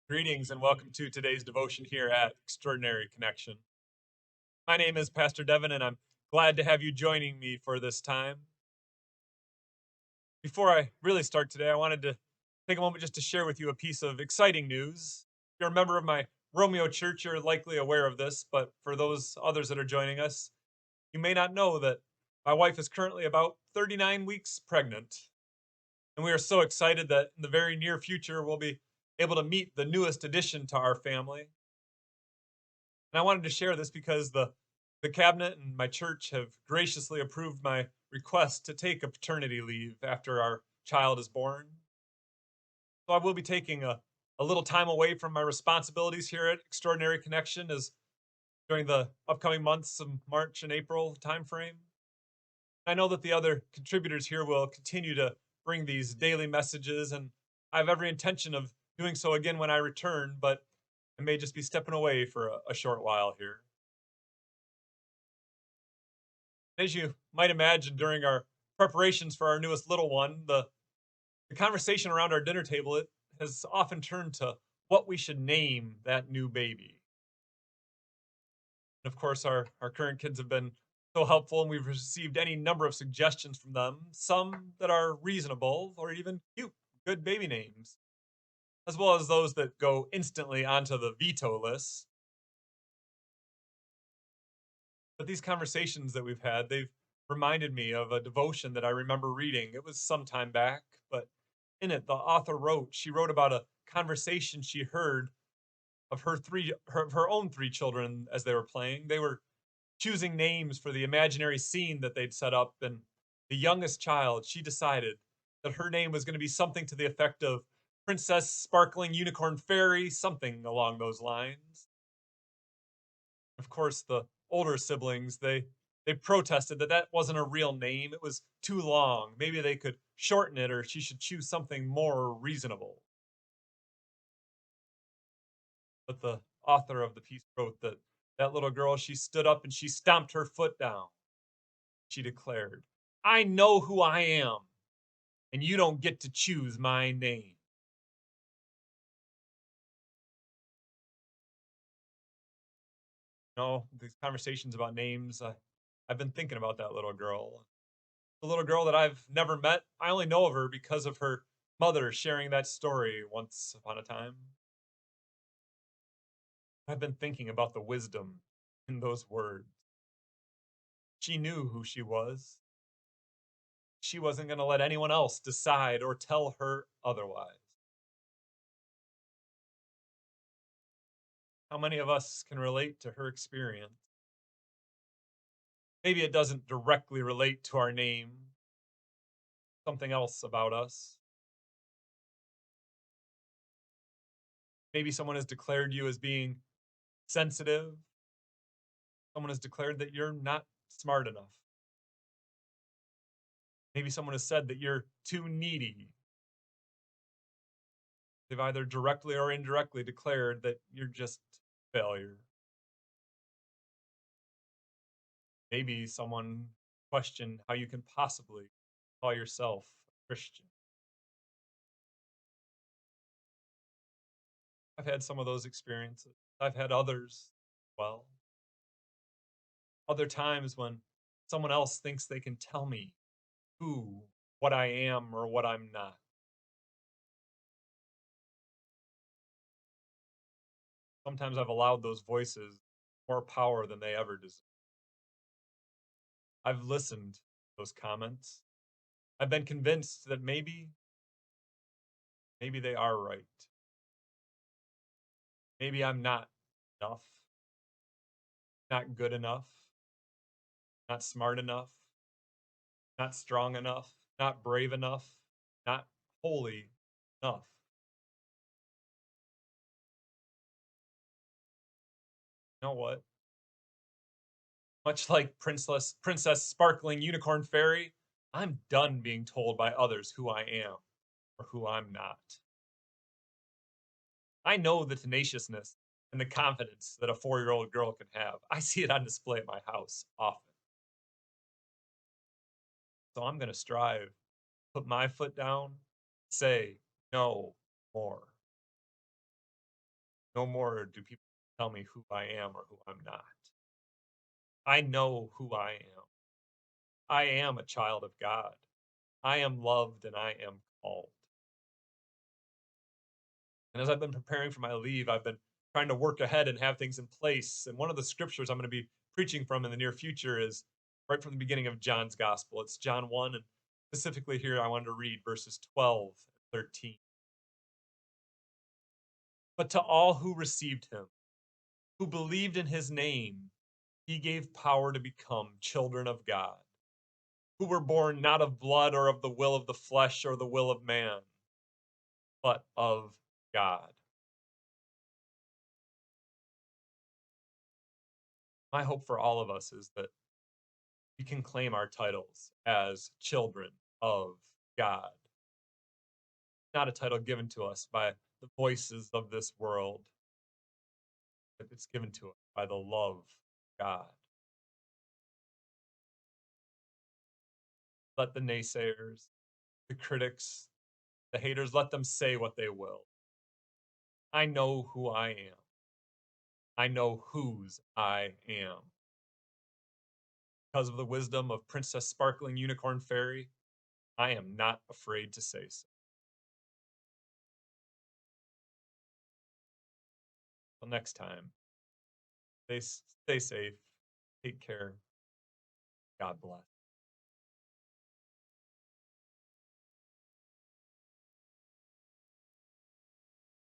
Greetings and welcome to today's devotion here at Extraordinary Connection. My name is Pastor Devin, and I'm glad to have you joining me for this time. Before I really start today, I wanted to take a moment just to share with you a piece of exciting news. If you're a member of my Romeo Church, you're likely aware of this, but for those others that are joining us, you may not know that my wife is currently about 39 weeks pregnant. And we are so excited that in the very near future, we'll be able to meet the newest addition to our family. And I wanted to share this because the cabinet and my church have graciously approved my request to take a paternity leave after our child is born. So I will be taking a little time away from my responsibilities here at Extraordinary Connection as during the upcoming months of March and April timeframe. I know that the other contributors here will continue to bring these daily messages, and I have every intention of doing so again when I return, but I may just be stepping away for a short while here. As you might imagine, during our preparations for our newest little one, the conversation around our dinner table it has often turned to what we should name that new baby. And of course, our current kids have been so helpful, and we've received any number of suggestions from them, some that are reasonable or even cute, good baby names, as well as those that go instantly onto the veto list. But these conversations that we've had, they've reminded me of a devotion that I remember reading. It was some time back, but in it, the author she wrote about a conversation she heard of her own three children as they were playing. They were choosing names for the imaginary scene that they'd set up, and the youngest child, she decided that her name was going to be something to the effect of Princess Sparkling Unicorn Fairy, something along those lines. Of course, the older siblings, they protested that that wasn't a real name. It was too long. Maybe they could shorten it or she should choose something more reasonable. But the author of the piece wrote that that little girl, she stood up and she stomped her foot down. She declared, "I know who I am, and you don't get to choose my name." These conversations about names, I've been thinking about that little girl. The little girl that I've never met. I only know of her because of her mother sharing that story once upon a time. I've been thinking about the wisdom in those words. She knew who she was. She wasn't going to let anyone else decide or tell her otherwise. How many of us can relate to her experience? Maybe it doesn't directly relate to our name, something else about us. Maybe someone has declared you as being sensitive. Someone has declared that you're not smart enough. Maybe someone has said that you're too needy. They've either directly or indirectly declared that you're just failure. Maybe someone questioned how you can possibly call yourself a Christian. I've had some of those experiences. I've had others. Well, other times when someone else thinks they can tell me who, what I am, or what I'm not. Sometimes I've allowed those voices more power than they ever deserve. I've listened to those comments. I've been convinced that maybe they are right. Maybe I'm not enough, not good enough, not smart enough, not strong enough, not brave enough, not holy enough. You know what? Much like Princess Sparkling Unicorn Fairy, I'm done being told by others who I am or who I'm not. I know the tenaciousness and the confidence that a 4-year-old girl can have. I see it on display at my house often. So I'm going to strive, put my foot down, say no more. No more do people tell me who I am or who I'm not. I know who I am. I am a child of God. I am loved and I am called. And as I've been preparing for my leave, I've been trying to work ahead and have things in place. And one of the scriptures I'm going to be preaching from in the near future is right from the beginning of John's gospel. It's John 1. And specifically here, I wanted to read verses 12 and 13. But to all who received him, who believed in his name, he gave power to become children of God, who were born not of blood or of the will of the flesh or the will of man, but of God. My hope for all of us is that we can claim our titles as children of God, not a title given to us by the voices of this world, but it's given to us by the love of God. Let the naysayers, the critics, the haters, let them say what they will. I know who I am. I know whose I am. Because of the wisdom of Princess Sparkling Unicorn Fairy, I am not afraid to say so. Till next time, stay safe, take care, God bless.